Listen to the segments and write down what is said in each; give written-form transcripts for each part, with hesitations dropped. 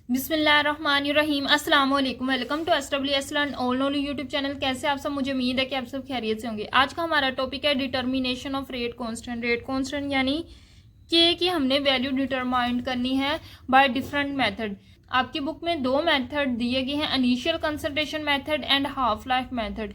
बिस्मिल्लाहिर्रहमानिर्रहीम अस्सलाम वालेकुम। Welcome to SWSLearn all knowledge YouTube channel. कैसे आप सब, मुझे उम्मीद है कि आप सब खैरियत से होंगे। आज का हमारा टॉपिक है determination of rate constant. Rate constant यानी कि हमने वैल्यू डिटरमाइन करनी है बाय डिफरेंट मेथड। आपकी बुक में दो मेथड दिए गए हैं, initial concentration method and half life method.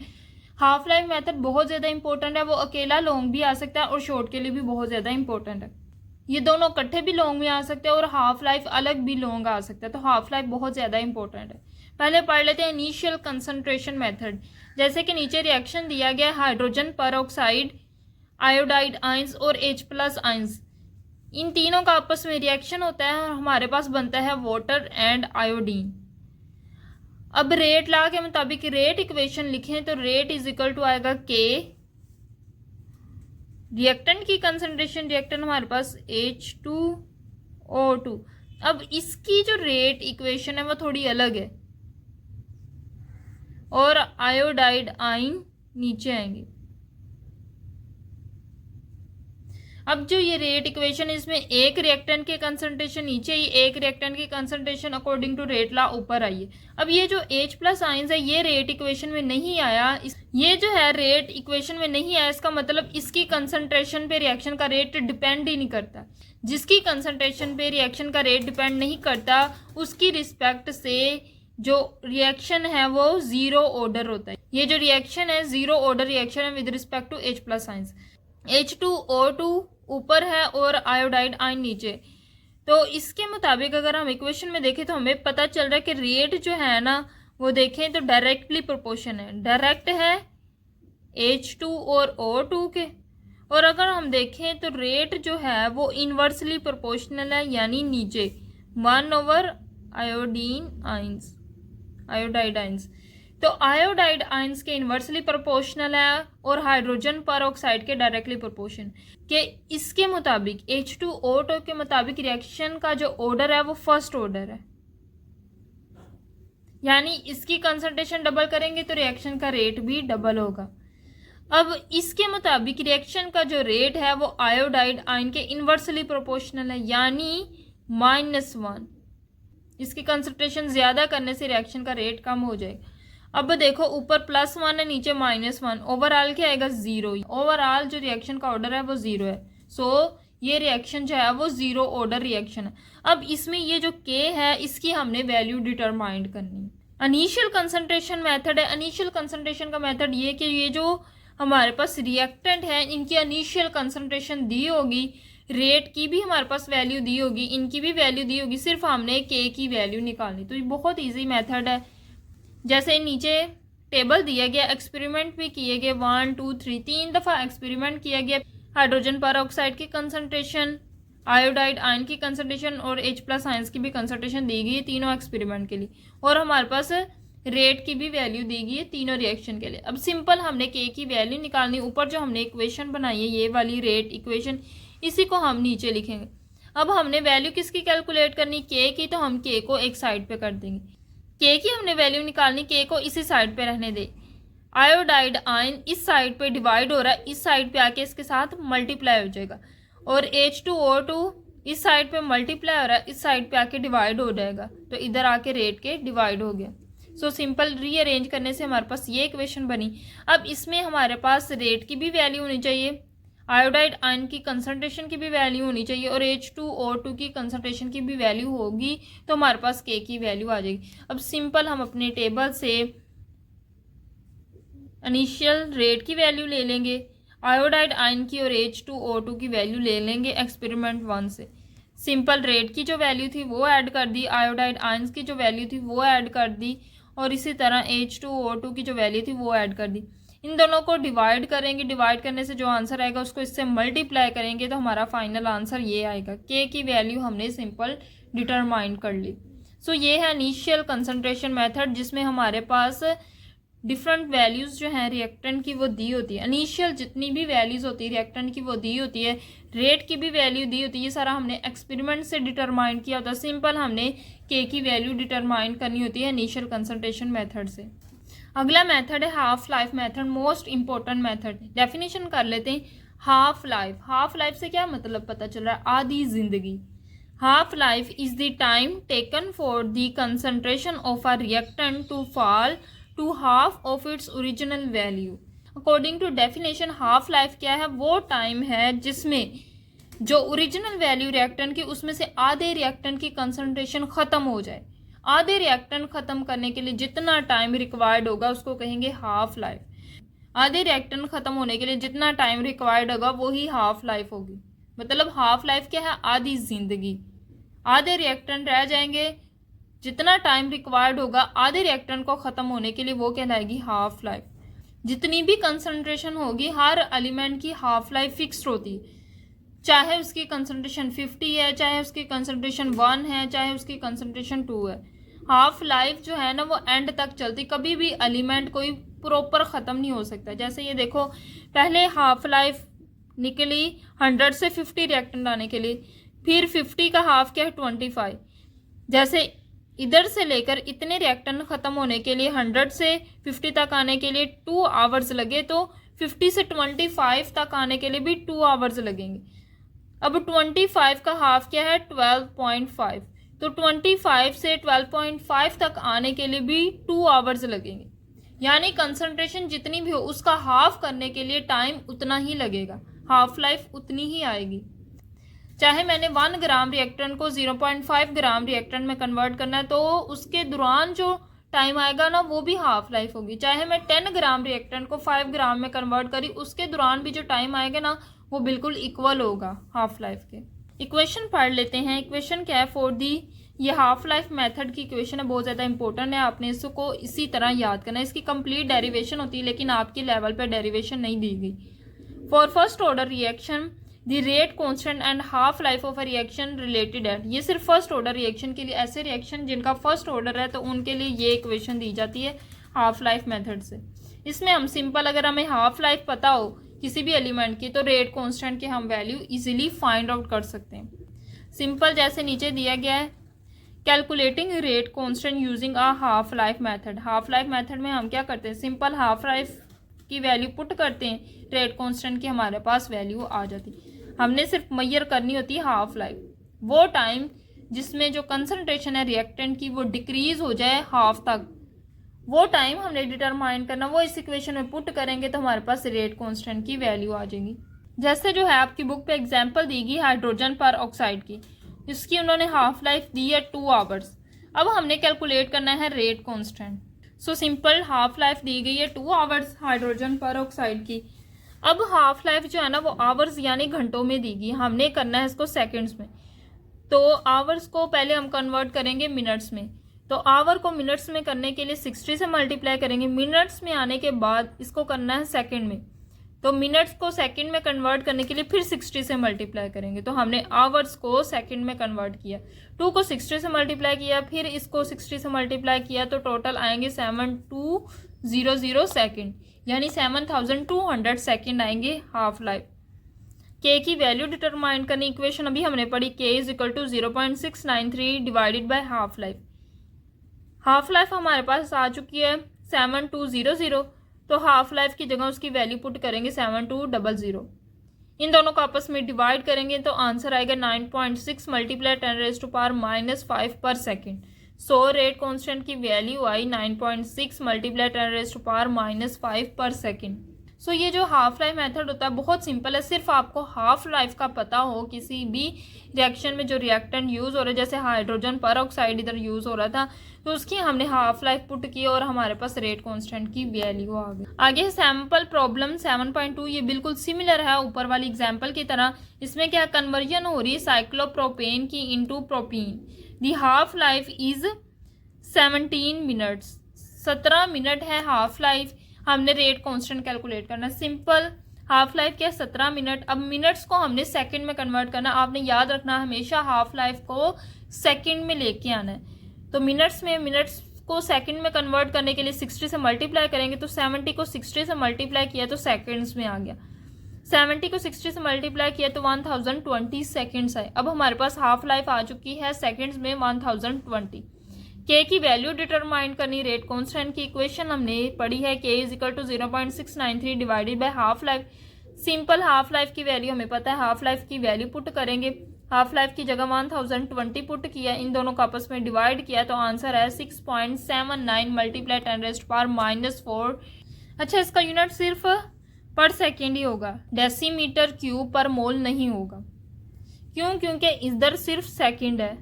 Half life method बहुत ज़्यादा इंपॉर्टेंट है, वो अकेला लॉन्ग भी आ सकता है और शॉर्ट के लिए भी बहुत ज़्यादा इंपॉर्टेंट है। ये दोनों इकट्ठे भी लॉन्ग में आ सकते हैं और हाफ लाइफ अलग भी लॉन्ग आ सकता है, तो हाफ लाइफ बहुत ज़्यादा इंपॉर्टेंट है। पहले पढ़ लेते हैं इनिशियल कंसंट्रेशन मेथड। जैसे कि नीचे रिएक्शन दिया गया, हाइड्रोजन परऑक्साइड, आयोडाइड आइंस और H+ आइंस, इन तीनों का आपस में रिएक्शन होता है और हमारे पास बनता है वाटर एंड आयोडीन। अब रेट लॉ के मुताबिक रेट इक्वेशन लिखें तो रेट इज इक्वल टू आएगा K, रिएक्टेंट की कंसंट्रेशन, रिएक्टेंट हमारे पास H2O2। अब इसकी जो रेट इक्वेशन है वो थोड़ी अलग है और आयोडाइड आयन नीचे आएंगे। अब जो ये रेट इक्वेशन, इसमें एक रिएक्टेंट के कंसंट्रेशन नीचे ही, एक रिएक्टेंट की concentration according to rate law ऊपर आई है। अब ये जो H+ आयंस है ये रेट इक्वेशन में नहीं आया, ये जो है रेट इक्वेशन में नहीं आया, इसका मतलब इसकी कंसंट्रेशन पे रिएक्शन का रेट डिपेंड ही नहीं करता। जिसकी कंसंट्रेशन पे रिएक्शन का रेट डिपेंड नहीं करता उसकी रिस्पेक्ट से जो रिएक्शन है वो जीरो ऑर्डर होता है। ये जो रिएक्शन है जीरो ऑर्डर रिएक्शन है with respect to H+ ions. H2O2 ऊपर है और आयोडाइड आयन नीचे। तो इसके मुताबिक अगर हम इक्वेशन में देखें तो हमें पता चल रहा है कि रेट जो है ना वो देखें तो डायरेक्टली प्रोपोर्शन है, डायरेक्ट है H2 और O2 के। और अगर हम देखें तो रेट जो है वो इन्वर्सली प्रोपोर्शनल है, यानी नीचे 1/आयोडीन आइंस, आयोडाइड आइंस। तो आयोडाइड आइंस के इन्वर्सली प्रोपोर्शनल है और हाइड्रोजन परऑक्साइड के डायरेक्टली प्रोपोर्शन के। इसके मुताबिक H2O2 के मुताबिक रिएक्शन का जो ऑर्डर है वो फर्स्ट ऑर्डर है, यानी इसकी कंसंट्रेशन डबल करेंगे तो रिएक्शन का रेट भी डबल होगा। अब इसके मुताबिक रिएक्शन का जो रेट है वो आयोडाइड आयन के इन्वर्सली प्रोपोर्शनल है, यानी -1। इसकी कंसंट्रेशन ज्यादा करने से रिएक्शन का रेट कम हो जाएगा। अब देखो ऊपर +1 है, नीचे -1, ओवरऑल क्या आएगा 0। ओवरऑल जो रिएक्शन का ऑर्डर है वो 0 है। सो ये रिएक्शन जो है वो जीरो ऑर्डर रिएक्शन है। अब इसमें ये जो K है इसकी हमने वैल्यू डिटरमाइन करनी है। इनिशियल कंसंट्रेशन मेथड है। इनिशियल कंसंट्रेशन का मेथड ये कि ये जो हमारे पास रिएक्टेंट है इनकी इनिशियल कंसंट्रेशन दी होगी, रेट की भी हमारे पास वैल्यू दी होगी, इनकी भी वैल्यू दी होगी, सिर्फ हमने K की वैल्यू निकालनी। तो ये बहुत ईजी मेथड है। जैसे नीचे टेबल दिया गया, एक्सपेरिमेंट भी किए गए 1 2 3, 3 दफ़ा एक्सपेरिमेंट किया गया। हाइड्रोजन परऑक्साइड की कंसंट्रेशन, आयोडाइड आयन की कंसंट्रेशन और H+ आयंस की भी कंसंट्रेशन दी गई है तीनों एक्सपेरिमेंट के लिए, और हमारे पास रेट की भी वैल्यू दी गई है तीनों रिएक्शन के लिए। अब सिंपल हमने K की वैल्यू निकालनी। ऊपर जो हमने इक्वेशन बनाई है ये वाली रेट इक्वेशन, इसी को हम नीचे लिखेंगे। अब हमने वैल्यू किसकी कैलकुलेट करनी, K की, तो हम K को एक साइड पे कर देंगे। K की हमने वैल्यू निकालनी, K को इसी साइड पे रहने दे। आयोडाइड आयन इस साइड पे डिवाइड हो रहा है, इस साइड पे आके इसके साथ मल्टीप्लाई हो जाएगा, और H2O2 इस साइड पे मल्टीप्लाई हो रहा है, इस साइड पे आके डिवाइड हो जाएगा, तो इधर आके रेट के डिवाइड हो गया। सो सिंपल रीअरेंज करने से हमारे पास ये इक्वेशन बनी। अब इसमें हमारे पास रेट की भी वैल्यू होनी चाहिए, आयोडाइड आयन की कंसंट्रेशन की भी वैल्यू होनी चाहिए और H2O2 की कंसंट्रेशन की भी वैल्यू होगी, तो हमारे पास K की वैल्यू आ जाएगी। अब सिंपल हम अपने टेबल से इनिशियल रेट की वैल्यू ले लेंगे, आयोडाइड आयन की और H2O2 की वैल्यू ले लेंगे एक्सपेरिमेंट 1 से। सिंपल रेट की जो वैल्यू थी वो ऐड कर दी, आयोडाइड आयंस की जो वैल्यू थी वो ऐड कर दी, और इसी तरह H2O2 की जो वैल्यू थी वो ऐड कर दी। इन दोनों को डिवाइड करेंगे, डिवाइड करने से जो आंसर आएगा उसको इससे मल्टीप्लाई करेंगे तो हमारा फाइनल आंसर ये आएगा। K की वैल्यू हमने सिंपल डिटरमाइन कर ली। सो ये है इनिशियल कंसंट्रेशन मेथड, जिसमें हमारे पास डिफरेंट वैल्यूज़ जो हैं रिएक्टेंट की वो दी होती है। इनिशियल जितनी भी वैल्यूज़ होती है रिएक्टेंट की वो दी होती है, रेट की भी वैल्यू दी होती है। ये सारा हमने एक्सपेरिमेंट से डिटरमाइन किया होता है। सिंपल हमने K की वैल्यू डिटरमाइन करनी होती है इनिशियल कंसंट्रेशन मेथड से। अगला मेथड है half life method, most important method. Definition कर लेते हैं। हाफ लाइफ, हाफ लाइफ से क्या मतलब पता चल रहा है, आधी जिंदगी। Half life is the time taken for the concentration of a reactant to fall to half of its original value. According to definition half life क्या है, वो टाइम है जिसमें जो ओरिजिनल वैल्यू रिएक्टेंट की उसमें से आधे रिएक्टेंट की कंसंट्रेशन खत्म हो जाए। आधे रिएक्टेंट खत्म करने के लिए जितना टाइम रिक्वायर्ड होगा उसको कहेंगे हाफ लाइफ। आधे रिएक्टेंट खत्म होने के लिए जितना टाइम रिक्वायर्ड होगा वो ही हाफ लाइफ होगी। मतलब हाफ लाइफ क्या है, आधी जिंदगी। आधे रिएक्टेंट रह जाएंगे, जितना टाइम रिक्वायर्ड होगा आधे रिएक्टेंट को खत्म होने के लिए वो कहलाएगी हाफ लाइफ। जितनी भी कंसंट्रेशन होगी हर एलिमेंट की हाफ लाइफ फिक्स्ड होती है, चाहे उसकी कंसंट्रेशन 50 है, चाहे उसकी कंसंट्रेशन 1 है, चाहे उसकी कंसंट्रेशन 2 है। हाफ लाइफ जो है ना वो एंड तक चलती, कभी भी एलिमेंट कोई प्रॉपर ख़त्म नहीं हो सकता। जैसे ये देखो, पहले हाफ लाइफ निकली 100 से 50 रिएक्टेंट आने के लिए, फिर 50 का हाफ क्या है 25। जैसे इधर से लेकर इतने रिएक्टेंट ख़त्म होने के लिए 100 से 50 तक आने के लिए 2 आवर्स लगे, तो 50 से 25 तक आने के लिए भी 2 आवर्स लगेंगे। अब 25 का हाफ क्या है 12.5, तो 25 से 12.5 तक आने के लिए भी 2 आवर्स लगेंगे। यानी कंसंट्रेशन जितनी भी हो उसका हाफ करने के लिए टाइम उतना ही लगेगा, हाफ लाइफ उतनी ही आएगी। चाहे मैंने 1 ग्राम रिएक्टेंट को 0.5 ग्राम रिएक्टेंट में कन्वर्ट करना है तो उसके दौरान जो टाइम आएगा ना वो भी हाफ लाइफ होगी। चाहे मैं 10 ग्राम रिएक्टेंट को 5 ग्राम में कन्वर्ट करी, उसके दौरान भी जो टाइम आएगा ना वो बिल्कुल इक्वल होगा हाफ लाइफ के। इक्वेशन पढ़ लेते हैं। इक्वेशन क्या है फॉर दी, ये हाफ लाइफ मेथड की इक्वेशन है, बहुत ज़्यादा इंपॉर्टेंट है, आपने इसको इसी तरह याद करना है। इसकी कंप्लीट डेरिवेशन होती है लेकिन आपके लेवल पर डेरिवेशन नहीं दी गई। For first order reaction the rate constant and half life of a reaction related at, ये सिर्फ फर्स्ट ऑर्डर रिएक्शन के लिए, ऐसे रिएक्शन जिनका फर्स्ट ऑर्डर है तो उनके लिए ये इक्वेशन दी जाती है हाफ लाइफ मेथड से। इसमें हम सिंपल, अगर हमें हाफ लाइफ पता हो किसी भी एलिमेंट की तो रेट कांस्टेंट की हम वैल्यू इजीली फाइंड आउट कर सकते हैं। सिंपल जैसे नीचे दिया गया है, calculating rate constant using a half life method. Half life method में हम क्या करते हैं, सिंपल हाफ लाइफ की वैल्यू पुट करते हैं, रेट कांस्टेंट की हमारे पास वैल्यू आ जाती है। हमने सिर्फ मैयर करनी होती है हाफ लाइफ, वो टाइम जिसमें जो कंसंट्रेशन है रिएक्टेंट की वो डिक्रीज हो जाए हाफ तक, वो टाइम हमने डिटरमाइन करना, वो इस इक्वेशन में पुट करेंगे तो हमारे पास रेट कांस्टेंट की वैल्यू आ जाएगी। जैसे जो है आपकी बुक पे एग्जांपल दी गई हाइड्रोजन पर ऑक्साइड की, इसकी उन्होंने हाफ लाइफ दी है 2 आवर्स। अब हमने कैलकुलेट करना है rate constant. So simple half life दी गई है 2 आवर्स हाइड्रोजन पर ऑक्साइड की। अब हाफ लाइफ जो है ना वो आवर्स यानी घंटों में दी गई, हमने करना है इसको सेकंड्स में। तो आवर्स को पहले हम कन्वर्ट करेंगे मिनट्स में, तो आवर को मिनट्स में करने के लिए 60 से मल्टीप्लाई करेंगे। मिनट्स में आने के बाद इसको करना है सेकंड में, तो मिनट्स को सेकंड में कन्वर्ट करने के लिए फिर 60 से मल्टीप्लाई करेंगे। तो हमने आवर्स को सेकंड में कन्वर्ट किया, 2 को 60 से मल्टीप्लाई किया, फिर इसको 60 से मल्टीप्लाई किया, तो टोटल आएंगे 7200 सेकेंड, यानी 7200 सेकेंड आएंगे हाफ लाइफ। के की वैल्यू डिटरमाइन करनी, इक्वेशन अभी हमने पढ़ी, k is equal to 0.693 divided by half life. Half life हमारे पास आ चुकी है 7200, तो हाफ लाइफ की जगह उसकी वैल्यू पुट करेंगे 7200। इन दोनों को आपस में डिवाइड करेंगे तो आंसर आएगा 9.6 मल्टीप्लाई 10⁻⁻5 पर सेकेंड। सो रेट कांस्टेंट की वैल्यू आई 9.6 मल्टीप्लाई 10⁻⁻5 पर सेकेंड। सो ये जो हाफ लाइफ मेथड होता है बहुत सिंपल है, सिर्फ आपको हाफ लाइफ का पता हो किसी भी रिएक्शन में जो रिएक्टेंट यूज़ हो रहा है, जैसे हाइड्रोजन पर ऑक्साइड इधर यूज़ हो रहा था तो उसकी हमने हाफ लाइफ पुट की और हमारे पास रेट कांस्टेंट की वैल्यू आ गई। आगे सैम्पल प्रॉब्लम 7.2, ये बिल्कुल सिमिलर है ऊपर वाली एग्जाम्पल की तरह। इसमें क्या कन्वर्जन हो रही है साइक्लोप्रोपेन की into propene. The half life is 17 minutes, 17 minute है हाफ लाइफ। हमने रेट कांस्टेंट कैलकुलेट करना, सिंपल हाफ लाइफ क्या 17 मिनट। अब मिनट्स को हमने सेकंड में कन्वर्ट करना, आपने याद रखना हमेशा हाफ लाइफ को सेकंड में लेके आना है। तो मिनट्स में, मिनट्स को सेकंड में कन्वर्ट करने के लिए 60 से मल्टीप्लाई करेंगे, तो 70 को 60 से मल्टीप्लाई किया तो सेकंड्स में आ गया। 70 को 60 से मल्टीप्लाई किया तो 1020 सेकंड्स आए। अब हमारे पास हाफ लाइफ आ चुकी है सेकंड्स में 1020। के की वैल्यू डिटरमाइन करनी, रेट कांस्टेंट की इक्वेशन हमने पढ़ी है, k is equal to 0.693 divided by half life. Simple half life की वैल्यू हमें पता है, हाफ लाइफ की वैल्यू पुट करेंगे, हाफ लाइफ की जगह 1020 पुट किया, इन दोनों को आपस में डिवाइड किया तो आंसर है 6.79 मल्टीप्लाई 10⁻⁴। अच्छा, इसका यूनिट सिर्फ पर सेकेंड ही होगा, डेसीमीटर क्यूब पर मोल नहीं होगा। क्यों? क्योंकि इधर सिर्फ सेकंड है,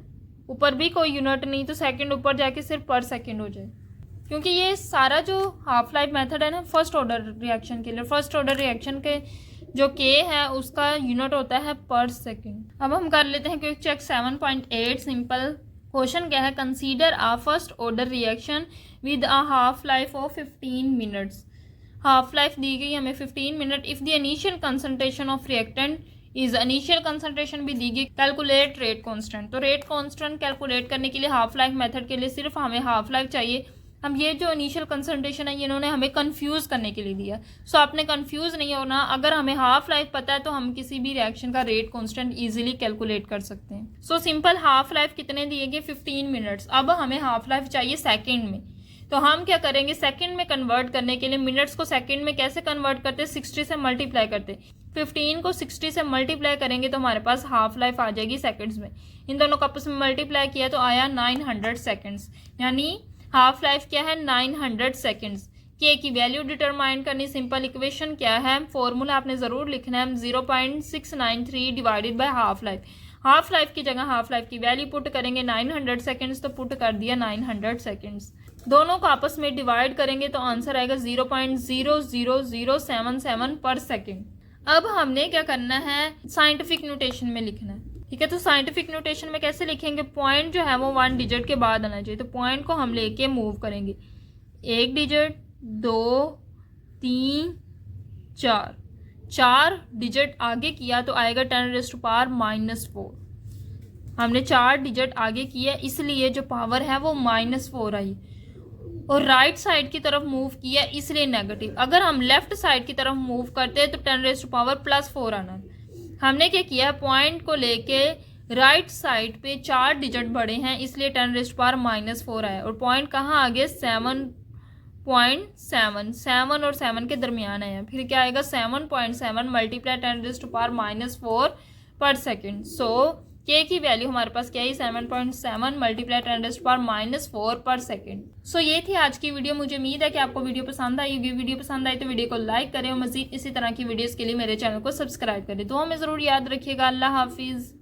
ऊपर भी कोई यूनिट नहीं, तो सेकंड ऊपर जाके सिर्फ पर सेकंड हो जाए। क्योंकि ये सारा जो हाफ लाइफ मेथड है ना फर्स्ट ऑर्डर रिएक्शन के लिए, फर्स्ट ऑर्डर रिएक्शन के जो के है उसका यूनिट होता है पर सेकंड। अब हम कर लेते हैं क्विक चेक 7.8 सिंपल क्वेश्चन क्या है, consider a first order reaction with a half life of 15 minutes. Half life दी गई हमें 15 minute. If the initial concentration of reactant is, initial concentration भी दी गई। कैलकुलेट रेट कांस्टेंट, तो रेट कांस्टेंट कैलकुलेट करने के लिए हाफ लाइफ मेथड के लिए सिर्फ हमें हाफ लाइफ चाहिए। हम ये जो इनिशियल कंसंट्रेशन है ये इन्होंने हमें कंफ्यूज करने के लिए दिया, सो आपने कंफ्यूज नहीं होना। अगर हमें हाफ लाइफ पता है तो हम किसी भी रिएक्शन का रेट कांस्टेंट इजीली कैलकुलेट कर सकते हैं। सो सिंपल हाफ लाइफ कितने दिए गए 15 मिनट्स। अब हमें हाफ लाइफ चाहिए सेकेंड में, तो हम क्या करेंगे सेकंड में कन्वर्ट करने के लिए मिनट्स को सेकंड में कैसे कन्वर्ट करते हैं, 60 से मल्टीप्लाई करते। 15 को 60 से मल्टीप्लाई करेंगे तो हमारे पास हाफ लाइफ आ जाएगी सेकंड्स में। इन दोनों को आपस में मल्टीप्लाई किया तो आया 900 सेकंड्स, यानी हाफ लाइफ क्या है 900 सेकंड्स। के की वैल्यू डिटरमाइन करनी, सिंपल इक्वेशन क्या है, फॉर्मूला आपने ज़रूर लिखना है 0.693 divided by half life. Half life की जगह हाफ लाइफ की वैल्यू पुट करेंगे 900 सेकंड्स, तो पुट कर दिया 900 सेकंड्स। दोनों को आपस में डिवाइड करेंगे तो आंसर आएगा 0.00077 पर सेकेंड। अब हमने क्या करना है साइंटिफिक नोटेशन में लिखना है, ठीक है। तो साइंटिफिक नोटेशन में कैसे लिखेंगे, पॉइंट जो है वो 1 डिजिट के बाद आना चाहिए, तो पॉइंट को हम लेके मूव करेंगे 1 डिजिट 2 3 4, 4 डिजिट आगे किया तो आएगा 10⁻⁻⁴। हमने 4 डिजिट आगे किया इसलिए जो पावर है वो -4 आई, और राइट साइड की तरफ मूव किया इसलिए नेगेटिव। अगर हम लेफ्ट साइड की तरफ मूव करते हैं तो 10⁻⁻+4 आना। हमने क्या किया, पॉइंट को लेके राइट साइड पे 4 डिजिट बढ़े हैं इसलिए 10⁻⁻4 आया, और पॉइंट कहाँ आ गया 7.7, 7 और 7 के दरमियान आया। फिर क्या आएगा 7.7 मल्टीप्लाई 10⁻⁻4 पर सेकेंड। सो के की वैल्यू हमारे पास क्या है 7.7 मल्टीप्लाई 10⁻⁻4 पर सेकेंड। सो ये थी आज की वीडियो। मुझे उम्मीद है कि आपको वीडियो पसंद आई होगी। वीडियो पसंद आई तो वीडियो को लाइक करें और मजीद इसी तरह की वीडियोस के लिए मेरे चैनल को सब्सक्राइब करें। तो हमें ज़रूर याद रखिएगा। अल्लाह हाफिज़।